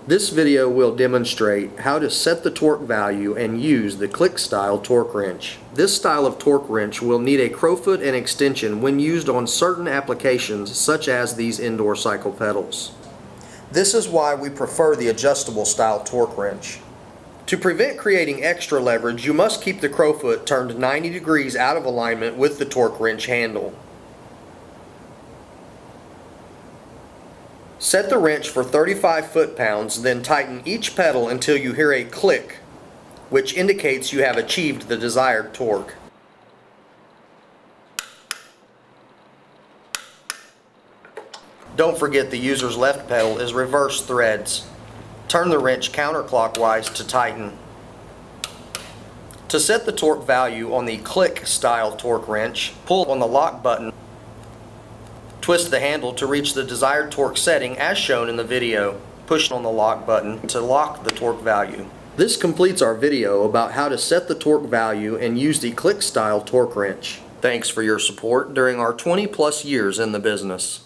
This video will demonstrate how to set the torque value and use the click style torque wrench. This style of torque wrench will need a crowfoot and extension when used on certain applications such as these indoor cycle pedals. This is why we prefer the adjustable style torque wrench. To prevent creating extra leverage, you must keep the crowfoot turned 90 degrees out of alignment with the torque wrench handle. Set the wrench for 35 foot-pounds, then tighten each pedal until you hear a click, which indicates you have achieved the desired torque. Don't forget the user's left pedal is reverse threads. Turn the wrench counterclockwise to tighten. To set the torque value on the click style torque wrench, pull on the lock button. Twist the handle to reach the desired torque setting as shown in the video. Push on the lock button to lock the torque value. This completes our video about how to set the torque value and use the click style torque wrench. Thanks for your support during our 20+ years in the business.